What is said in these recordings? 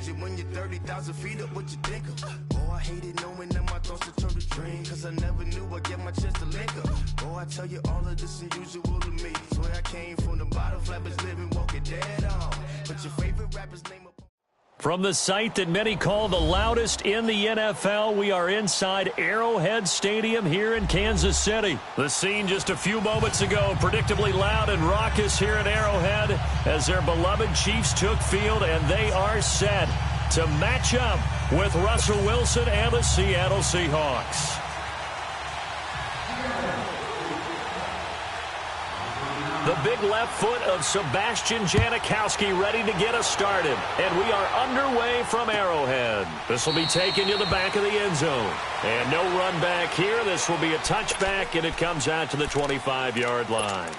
it when you're 30,000 feet up, what you think of? Oh, I hated knowing that my thoughts would turn to dream, cause I never knew I'd get my chance to link up. Oh, I tell you all of this unusual to me. Swear I came from the bottom, flappers living, walking dead on. But your favorite rapper's name up. From the site that many call the loudest in the NFL, we are inside Arrowhead Stadium here in Kansas City. The scene just a few moments ago, predictably loud and raucous here at Arrowhead as their beloved Chiefs took field, and they are set to match up with Russell Wilson and the Seattle Seahawks. The big left foot of Sebastian Janikowski ready to get us started. And we are underway from Arrowhead. This will be taken to the back of the end zone. And no run back here. This will be a touchback, and it comes out to the 25-yard line.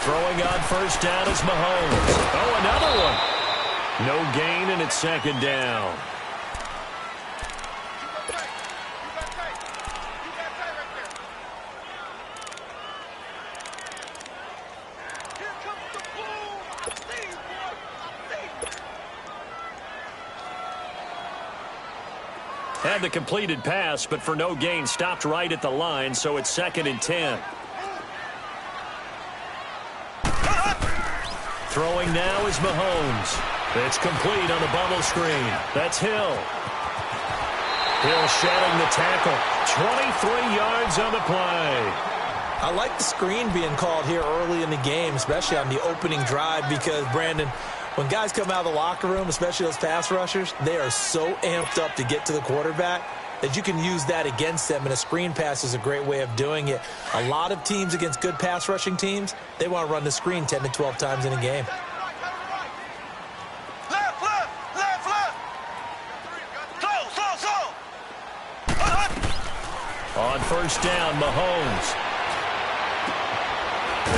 Throwing on first down is Mahomes. Oh, another one. No gain, and it's second down. Had the completed pass, but for no gain, stopped right at the line, so it's 2nd and 10. Throwing now is Mahomes. It's complete on the bubble screen. That's Hill. Hill shedding the tackle. 23 yards on the play. I like the screen being called here early in the game, especially on the opening drive, because, Brandon, when guys come out of the locker room, especially those pass rushers, they are so amped up to get to the quarterback that you can use that against them, and a screen pass is a great way of doing it. A lot of teams against good pass rushing teams, they want to run the screen 10 to 12 times in a game. On first down, Mahomes.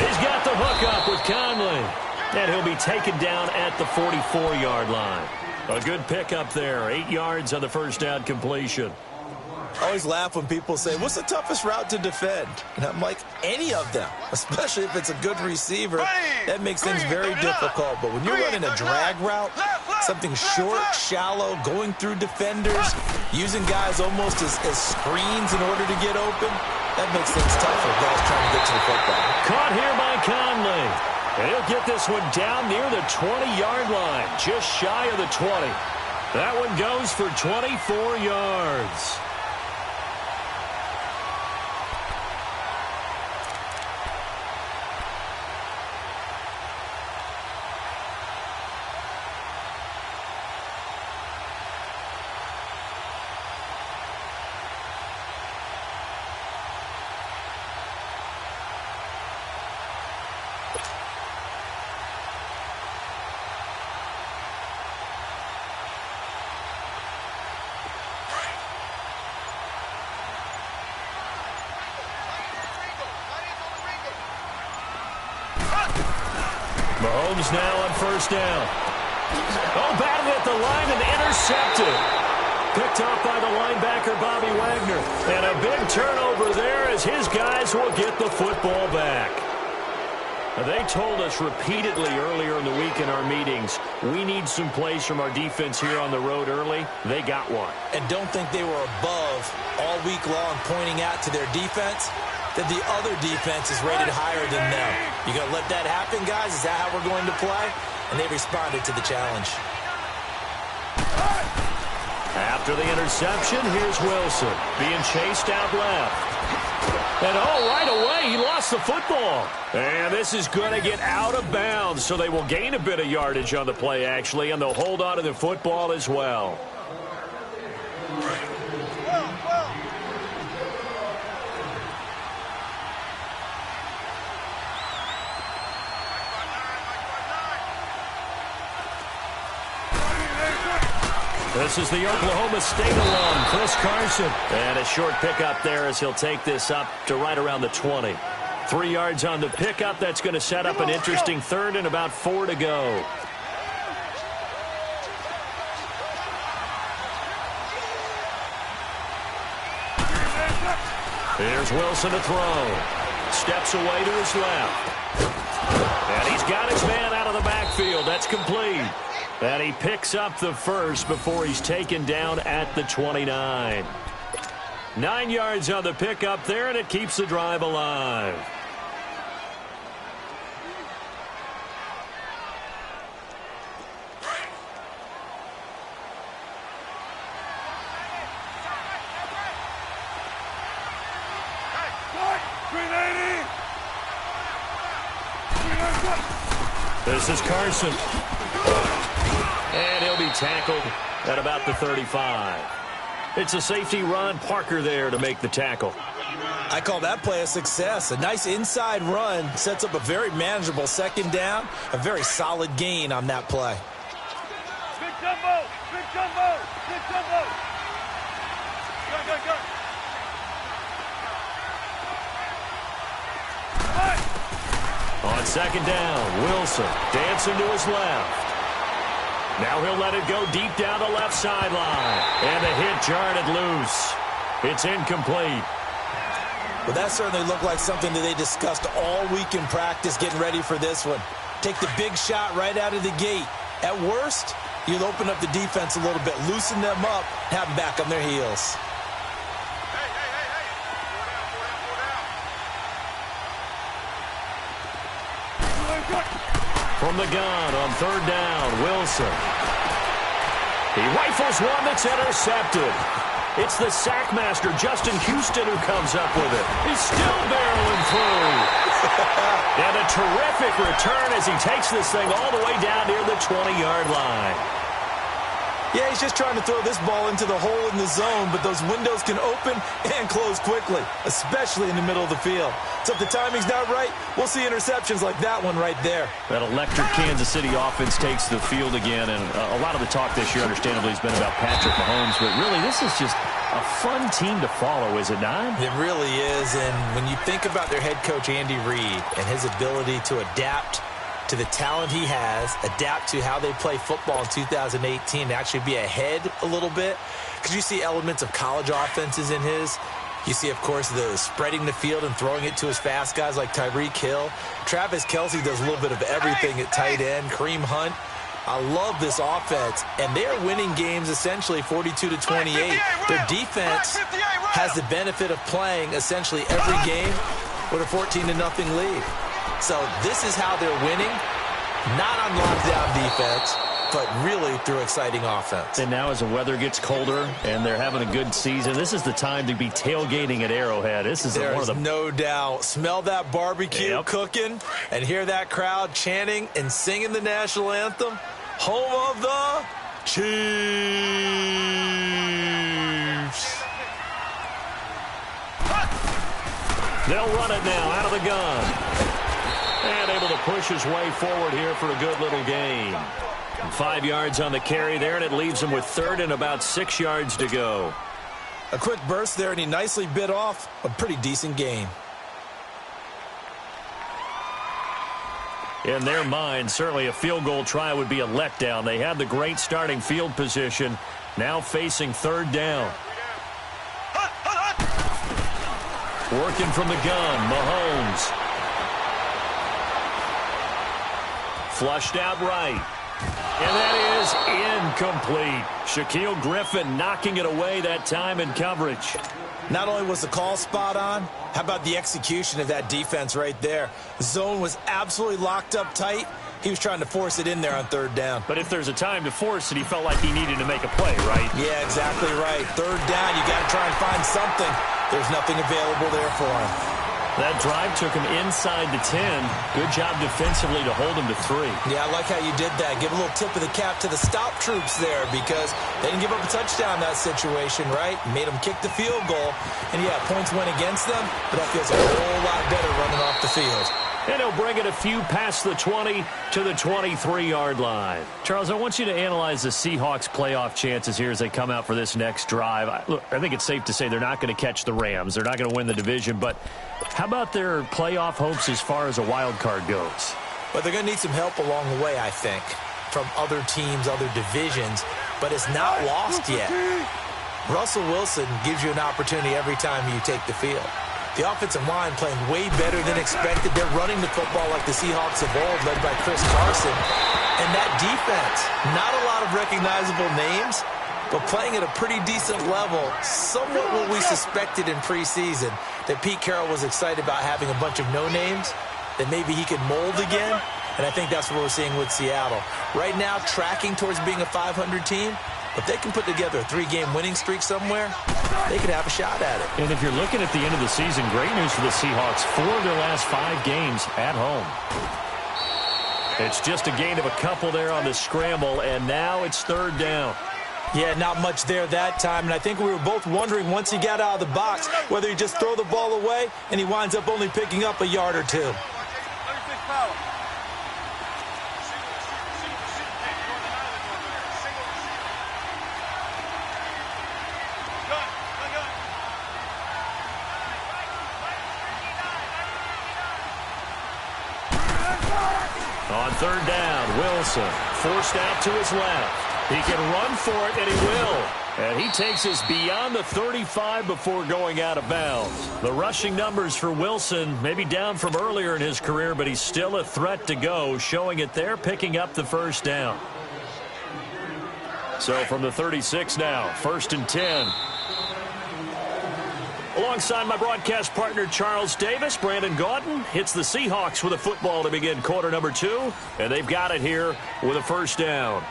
He's got the hook up with Conley. And he'll be taken down at the 44-yard line. A good pickup there. 8 yards on the first down completion. I always laugh when people say, what's the toughest route to defend? And I'm like, any of them, especially if it's a good receiver. That makes things very difficult. But when you're running a drag route, something short, shallow, going through defenders, using guys almost as screens in order to get open, that makes things tough for guys trying to get to the football. Caught here by Conley. And he'll get this one down near the 20-yard line, just shy of the 20. That one goes for 24 yards. Mahomes now on first down. Oh, batted at the line and intercepted. Picked off by the linebacker, Bobby Wagner. And a big turnover there as his guys will get the football back. Now, they told us repeatedly earlier in the week in our meetings, we need some plays from our defense here on the road early. They got one. And don't think they were above all week long pointing out to their defense that the other defense is rated higher than them. You going to let that happen, guys? Is that how we're going to play? And they responded to the challenge. After the interception, here's Wilson being chased out left. And right away, he lost the football. And this is going to get out of bounds, so they will gain a bit of yardage on the play, actually, and they'll hold on to the football as well. This is the Oklahoma State alum, Chris Carson. And a short pickup there as he'll take this up to right around the 20. 3 yards on the pickup. That's going to set up an interesting third and about 4 to go. Here's Wilson to throw. Steps away to his left. And he's got his man out of the backfield. That's complete. And he picks up the first before he's taken down at the 29. 9 yards on the pickup there, and it keeps the drive alive. This is Carson. And he'll be tackled at about the 35. It's a safety run. Parker there to make the tackle. I call that play a success. A nice inside run sets up a very manageable second down. A very solid gain on that play. Big jumbo! Big jumbo! Big jumbo! Go, go, go! On second down, Wilson dancing to his left. Now he'll let it go deep down the left sideline. And the hit jarred it loose. It's incomplete. Well, that certainly looked like something that they discussed all week in practice getting ready for this one. Take the big shot right out of the gate. At worst, you'll open up the defense a little bit, loosen them up, have them back on their heels. From the gun on third down, Wilson. He rifles one that's intercepted. It's the sackmaster, Justin Houston, who comes up with it. He's still barreling through. And a terrific return as he takes this thing all the way down near the 20-yard line. Yeah, he's just trying to throw this ball into the hole in the zone, but those windows can open and close quickly, especially in the middle of the field. So if the timing's not right, we'll see interceptions like that one right there. That electric Kansas City offense takes the field again, and a lot of the talk this year, understandably, has been about Patrick Mahomes, but really this is just a fun team to follow, is it not? It really is, and when you think about their head coach, Andy Reid, and his ability to adapt to the talent he has, adapt to how they play football in 2018, actually be ahead a little bit, because you see elements of college offenses in his. You see, of course, the spreading the field and throwing it to his fast guys like Tyreek Hill. Travis Kelce does a little bit of everything at tight end. Kareem Hunt. I love this offense, and they're winning games essentially 42-28. Their defense has the benefit of playing essentially every game with a 14-0 lead. So this is how they're winning, not on lockdown defense, but really through exciting offense. And now as the weather gets colder and they're having a good season, this is the time to be tailgating at Arrowhead. This is one of the... no doubt. Smell that barbecue cooking and hear that crowd chanting and singing the national anthem. Home of the Chiefs. They'll run it now out of the gun. And able to push his way forward here for a good little gain. 5 yards on the carry there, and it leaves him with third and about 6 yards to go. A quick burst there, and he nicely bit off a pretty decent gain. In their mind, certainly a field goal try would be a letdown. They had the great starting field position, now facing third down. Working from the gun, Mahomes. Flushed out right. And that is incomplete. Shaquille Griffin knocking it away that time in coverage. Not only was the call spot on, how about the execution of that defense right there? The zone was absolutely locked up tight. He was trying to force it in there on third down. But if there's a time to force it, he felt like he needed to make a play, right? Yeah, exactly right. Third down, you got to try and find something. There's nothing available there for him. That drive took him inside the 10. Good job defensively to hold him to 3. Yeah, I like how you did that. Give a little tip of the cap to the stop troops there because they didn't give up a touchdown in that situation, right? Made them kick the field goal. And, yeah, points went against them, but that feels a whole lot better running off the field. And he'll bring it a few past the 20 to the 23-yard line. Charles, I want you to analyze the Seahawks' playoff chances here as they come out for this next drive. Look, I think it's safe to say they're not going to catch the Rams. They're not going to win the division. But how about their playoff hopes as far as a wild card goes? But they're going to need some help along the way, I think, from other teams, other divisions. But it's not lost yet. Russell Wilson gives you an opportunity every time you take the field. The offensive line playing way better than expected. They're running the football like the Seahawks of old, led by Chris Carson. And that defense, not a lot of recognizable names, but playing at a pretty decent level, somewhat what we suspected in preseason, that Pete Carroll was excited about having a bunch of no-names, that maybe he could mold again. And I think that's what we're seeing with Seattle. Right now, tracking towards being a 500 team. If they can put together a 3-game winning streak somewhere, they could have a shot at it. And if you're looking at the end of the season, great news for the Seahawks. 4 of their last 5 games at home. It's just a gain of a couple there on the scramble, and now it's 3rd down. Yeah, not much there that time, and I think we were both wondering once he got out of the box whether he just throw the ball away, and he winds up only picking up a yard or 2. 36 power. On 3rd down, Wilson forced out to his left. He can run for it, and he will. And he takes us beyond the 35 before going out of bounds. The rushing numbers for Wilson maybe down from earlier in his career, but he's still a threat to go, showing it there, picking up the 1st down. So from the 36 now, 1st and 10. Alongside my broadcast partner, Charles Davis, Brandon Gaudin hits the Seahawks with a football to begin quarter number 2, and they've got it here with a 1st down.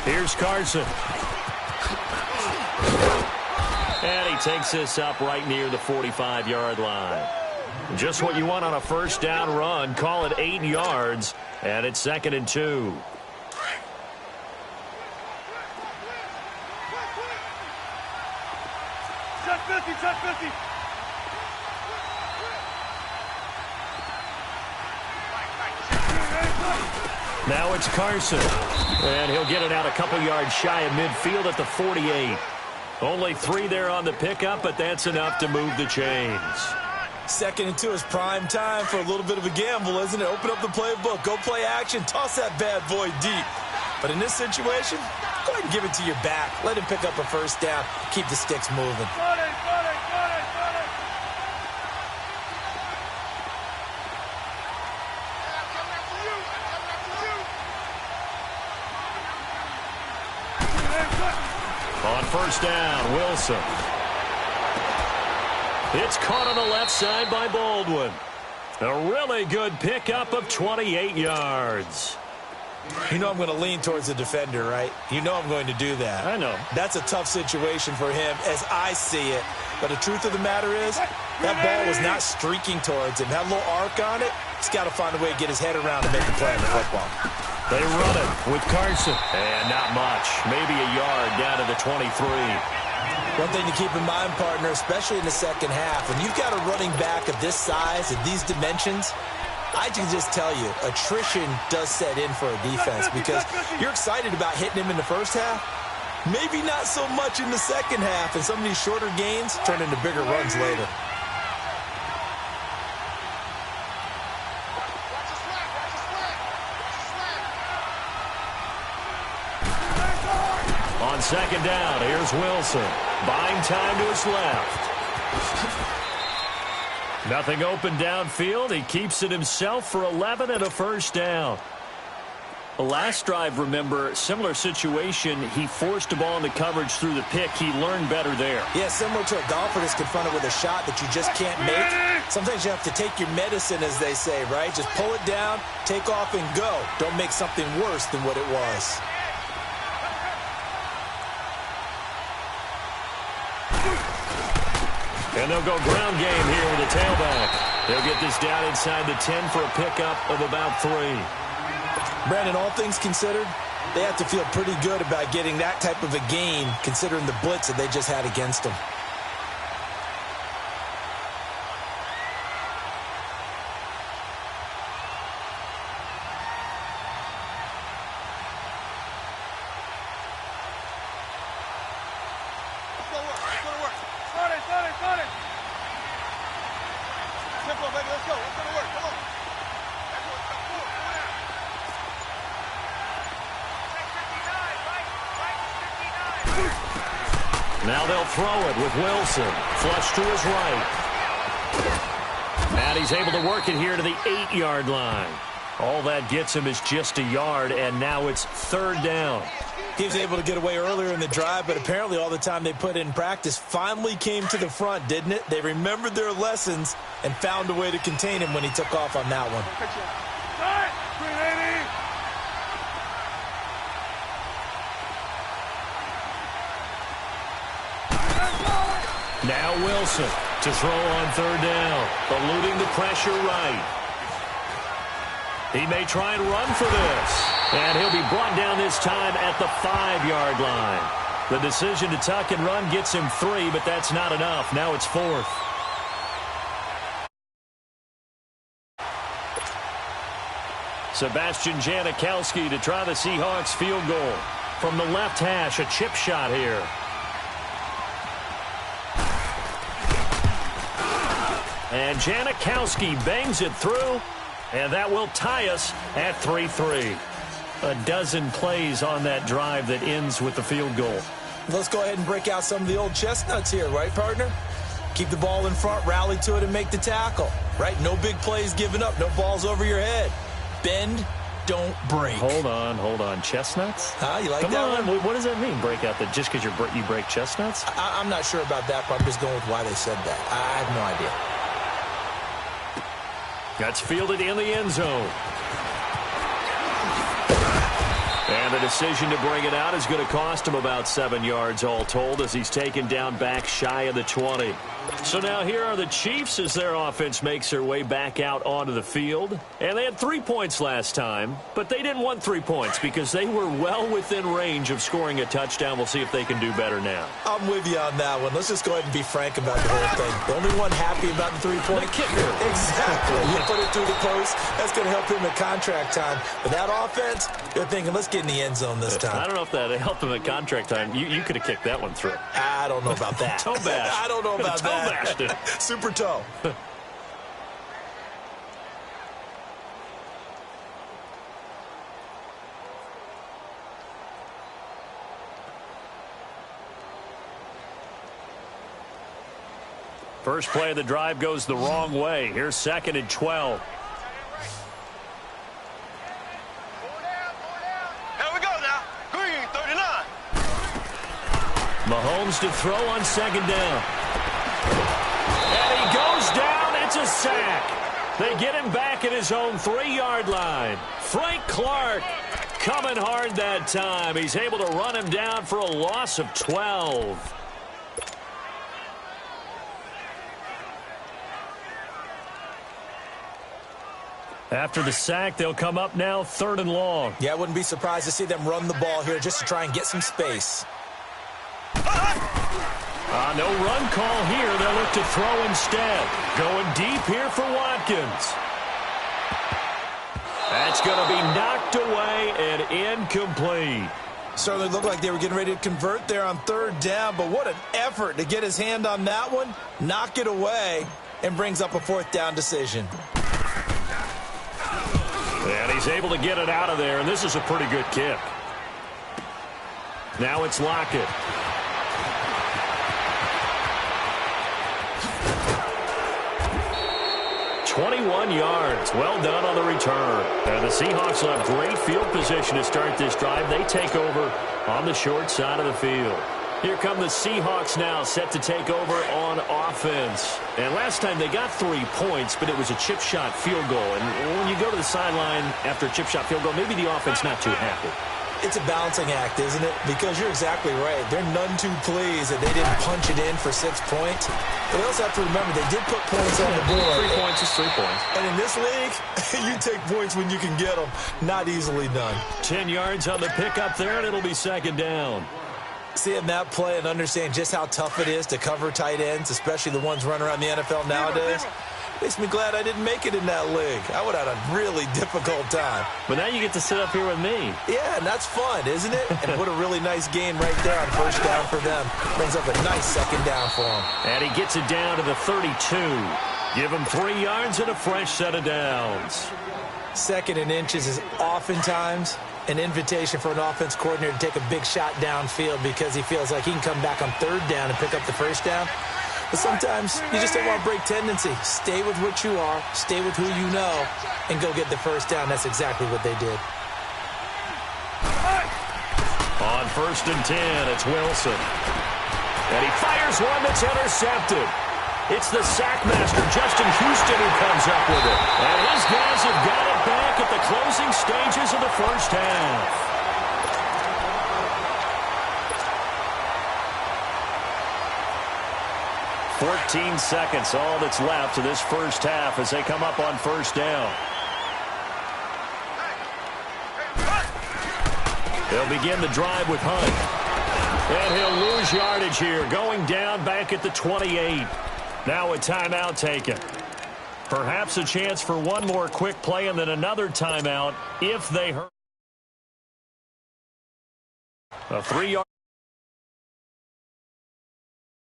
Here's Carson. And he takes this up right near the 45-yard line. Just what you want on a 1st down run. Call it 8 yards, and it's 2nd and 2. Check 50, check 50. Now it's Carson, and he'll get it out a couple yards shy of midfield at the 48. Only 3 there on the pickup, but that's enough to move the chains. 2nd and 2 is prime time for a little bit of a gamble, isn't it? Open up the playbook, go play action, toss that bad boy deep. But in this situation, go ahead and give it to your back. Let him pick up a 1st down, keep the sticks moving. On 1st down, Wilson. It's caught on the left side by Baldwin. A really good pickup of 28 yards. You know I'm going to lean towards the defender, right? You know I'm going to do that. I know. That's a tough situation for him as I see it. But the truth of the matter is, that ball was not streaking towards him. Had a little arc on it. He's got to find a way to get his head around and make a play on the football. They run it with Carson. And not much. Maybe a yard down to the 23. One thing to keep in mind, partner, especially in the second half, when you've got a running back of this size and these dimensions, I can just tell you, attrition does set in for a defense because you're excited about hitting him in the first half. Maybe not so much in the second half, and some of these shorter gains turn into bigger runs later. On 2nd down, here's Wilson. Buying time to his left. Nothing open downfield. He keeps it himself for 11 and a 1st down. The last drive, remember, similar situation. He forced a ball into coverage through the pick. He learned better there. Yeah, similar to a golfer that's confronted with a shot that you just can't make. Sometimes you have to take your medicine, as they say, right? Just pull it down, take off, and go. Don't make something worse than what it was. And they'll go ground game here with a tailback. They'll get this down inside the 10 for a pickup of about 3. Brandon, all things considered, they have to feel pretty good about getting that type of a game, considering the blitz that they just had against them. Now they'll throw it with Wilson. Flush to his right. And he's able to work it here to the 8-yard line. All that gets him is just a yard, and now it's 3rd down. He was able to get away earlier in the drive, but apparently all the time they put in practice finally came to the front, didn't it? They remembered their lessons and found a way to contain him when he took off on that one. Now Wilson to throw on 3rd down, eluding the pressure right. He may try and run for this, and he'll be brought down this time at the 5-yard line. The decision to tuck and run gets him 3, but that's not enough. Now it's 4th. Sebastian Janikowski to try the Seahawks field goal. From the left hash, a chip shot here. And Janikowski bangs it through, and that will tie us at 3-3. A dozen plays on that drive that ends with the field goal. Let's go ahead and break out some of the old chestnuts here, right, partner? Keep the ball in front, rally to it, and make the tackle, right? No big plays given up, no balls over your head. Bend, don't break. Hold on. Chestnuts? Huh? You like Come that on. one? What does that mean, break out? That just because you break chestnuts? I'm not sure about that, but I'm just going with why they said that. I have no idea. That's fielded in the end zone. And the decision to bring it out is going to cost him about 7 yards all told as he's taken down back shy of the 20. So now here are the Chiefs as their offense makes their way back out onto the field. And they had 3 points last time, but they didn't want 3 points because they were well within range of scoring a touchdown. We'll see if they can do better now. I'm with you on that one. Let's just go ahead and be frank about the whole thing. The only one happy about the 3-point kicker. Exactly. You put it through the post. That's going to help him at contract time. But that offense, they're thinking, let's get in the end zone this time. I don't know if that helped him at contract time. You could have kicked that one through. I don't know about that. Toe bash. I don't know about that. Toe bashed it. Super toe. First play of the drive goes the wrong way. Here's 2nd and 12. Here we go now. Green, 39. Mahomes to throw on 2nd down. And he goes down. It's a sack. They get him back at his own 3-yard line. Frank Clark coming hard that time. He's able to run him down for a loss of 12. After the sack, they'll come up now 3rd and long. Yeah, I wouldn't be surprised to see them run the ball here just to try and get some space. No run call here. They'll look to throw instead. Going deep here for Watkins. That's going to be knocked away and incomplete. Certainly looked like they were getting ready to convert there on 3rd down, but what an effort to get his hand on that one, knock it away, and brings up a 4th down decision. And he's able to get it out of there, and this is a pretty good kick. Now it's Lockett. 21 yards. Well done on the return. And the Seahawks will have great field position to start this drive. They take over on the short side of the field. Here come the Seahawks now, set to take over on offense. And last time they got 3 points, but it was a chip shot field goal. And when you go to the sideline after a chip shot field goal, maybe the offense not too happy. It's a balancing act, isn't it? Because you're exactly right. They're none too pleased that they didn't punch it in for 6 points. But they also have to remember they did put points on the board. 3 points is 3 points. And in this league, you take points when you can get them. Not easily done. 10 yards on the pickup there, and it'll be second down. Seeing that play and understand just how tough it is to cover tight ends, especially the ones running around the NFL nowadays, makes me glad I didn't make it in that league. I would have had a really difficult time. But now you get to sit up here with me. Yeah, and that's fun, isn't it? And what a really nice game right there on first down for them. Brings up a nice second down for them. And he gets it down to the 32. Give him 3 yards and a fresh set of downs. Second and inches is oftentimes an invitation for an offense coordinator to take a big shot downfield because he feels like he can come back on third down and pick up the first down. But sometimes you just don't want to break tendency. Stay with what you are, stay with who you know, and go get the first down. That's exactly what they did. On 1st and 10, it's Wilson. And he fires one that's intercepted. It's the sackmaster, Justin Houston, who comes up with it. And his guys have got it back at the closing stages of the first half. "14 seconds, all that's left of this first half as they come up on first down. They'll begin the drive with Hunt. And he'll lose yardage here, going down back at the 28. Now a timeout taken. Perhaps a chance for one more quick play and then another timeout if they hurt. A 3-yard